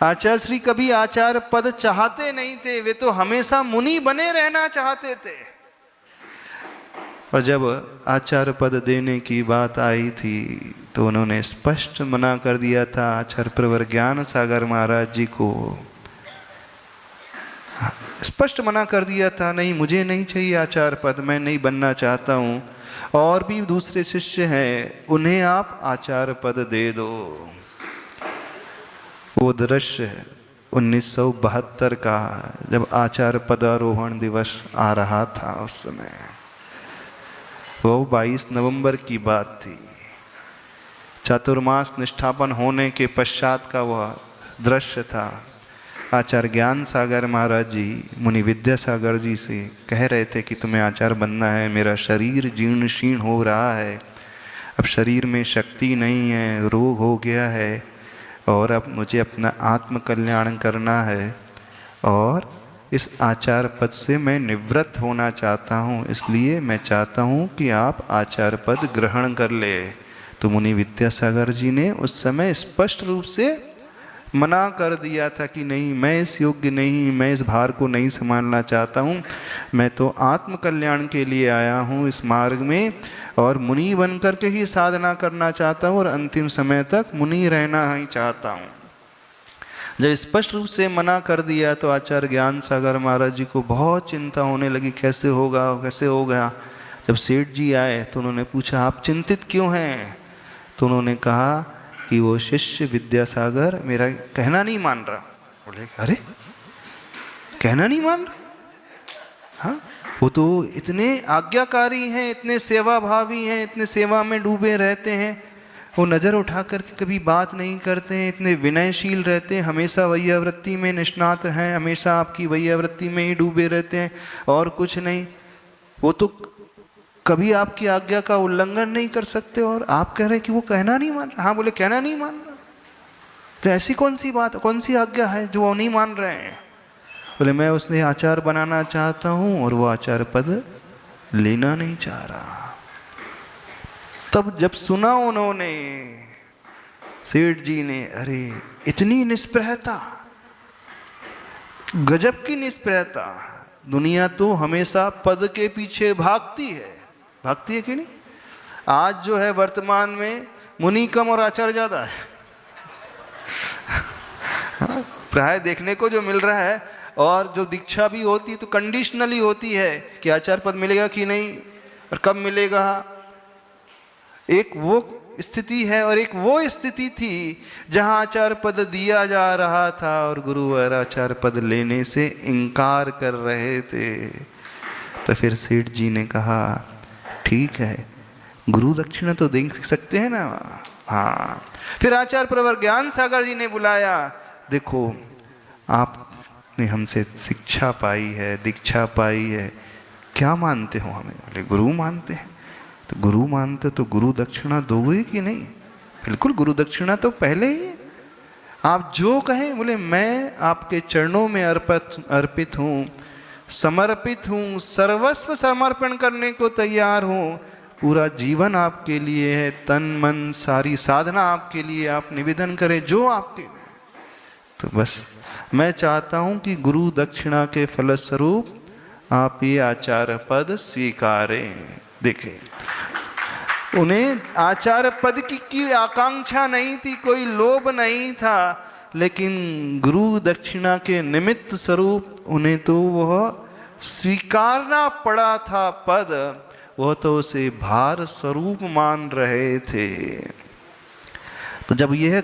आचार्य श्री कभी आचार्य पद चाहते नहीं थे, वे तो हमेशा मुनि बने रहना चाहते थे। और जब आचार्य पद देने की बात आई थी तो उन्होंने स्पष्ट मना कर दिया था आचार्य प्रवर ज्ञान सागर महाराज जी को, स्पष्ट मना कर दिया था, नहीं मुझे नहीं चाहिए आचार्य पद, मैं नहीं बनना चाहता हूँ। और भी दूसरे शिष्य हैं, उन्हें आप आचार्य पद दे दो। वो दृश्य 1972 का जब आचार्य पदारोहण दिवस आ रहा था, उस समय वो 22 नवंबर की बात थी। चातुर्मास निष्ठापन होने के पश्चात का वह दृश्य था। आचार्य ज्ञान सागर महाराज जी मुनि विद्यासागर जी से कह रहे थे कि तुम्हें आचार्य बनना है, मेरा शरीर जीर्ण शीर्ण हो रहा है, अब शरीर में शक्ति नहीं है, रोग हो गया है, और अब मुझे अपना आत्म कल्याण करना है, और इस आचार्य पद से मैं निवृत्त होना चाहता हूँ, इसलिए मैं चाहता हूँ कि आप आचार्य पद ग्रहण कर ले। तो मुनि विद्यासागर जी ने उस समय स्पष्ट रूप से मना कर दिया था कि नहीं, मैं इस योग्य नहीं, मैं इस भार को नहीं संभालना चाहता हूँ, मैं तो आत्म कल्याण के लिए आया हूँ इस मार्ग में, और मुनि बनकर के ही साधना करना चाहता हूँ, और अंतिम समय तक मुनि रहना ही चाहता हूँ। जब स्पष्ट रूप से मना कर दिया तो आचार्य ज्ञान सागर महाराज जी को बहुत चिंता होने लगी, कैसे होगा कैसे होगा। जब सेठ जी आए तो उन्होंने पूछा आप चिंतित क्यों हैं? तो उन्होंने कहा कि वो शिष्य विद्यासागर मेरा कहना नहीं मान रहा। बोले अरे कहना नहीं मान रहा? हाँ, वो तो इतने आज्ञाकारी हैं, इतने सेवा भावी हैं, इतने सेवा में डूबे रहते हैं, वो नज़र उठा करके कभी बात नहीं करते हैं, इतने विनयशील रहते हैं, हमेशा वैयावृत्ति में निष्णात हैं, हमेशा आपकी वैयावृत्ति में ही डूबे रहते हैं और कुछ नहीं। वो तो कभी आपकी आज्ञा का उल्लंघन नहीं कर सकते, और आप कह रहे हैं कि वो कहना नहीं मान रहा। हाँ बोले कहना नहीं मान रहा, तो ऐसी कौन सी बात, कौन सी आज्ञा है जो वो नहीं मान रहे हैं? बोले मैं उसने आचार्य बनाना चाहता हूँ और वो आचार्य पद लेना नहीं चाह रहा। तब जब सुना उन्होंने, सेठ जी ने, अरे इतनी निष्प्रहता, गजब की निष्प्रहता। दुनिया तो हमेशा पद के पीछे भागती है कि नहीं? आज जो है वर्तमान में मुनि कम और आचार्य ज्यादा है। प्राय देखने को जो मिल रहा है, और जो दीक्षा भी होती तो कंडीशनली होती है कि आचार्य पद मिलेगा कि नहीं और कब मिलेगा। एक वो स्थिति है और एक वो स्थिति थी जहां आचार्य पद दिया जा रहा था और गुरुवर आचार्य पद लेने से इनकार कर रहे थे। तो फिर सेठ जी ने कहा ठीक है, गुरु दक्षिणा तो दे सकते हैं ना। हाँ, फिर आचार्य प्रवर ज्ञान सागर जी ने बुलाया, देखो आपने हमसे शिक्षा पाई है, दीक्षा पाई है, क्या मानते हो हमें? बोले गुरु मानते हैं। तो गुरु मानते तो गुरु दक्षिणा दोगे कि नहीं? बिल्कुल, गुरु दक्षिणा तो पहले ही, आप जो कहें। बोले मैं आपके चरणों में अर्पित हूँ, समर्पित हूँ, सर्वस्व समर्पण करने को तैयार हूँ, पूरा जीवन आपके लिए है, तन मन सारी साधना आपके लिए, आप निवेदन करें जो आपके। तो बस मैं चाहता हूँ कि गुरु दक्षिणा के फलस्वरूप आप ये आचार्य पद स्वीकारें। देखें, उन्हें आचार्य पद की आकांक्षा नहीं थी, कोई लोभ नहीं था, लेकिन गुरु दक्षिणा के निमित्त स्वरूप उन्हें तो वह स्वीकारना पड़ा था पद, वह तो उसे भार स्वरूप मान रहे थे। तो जब यह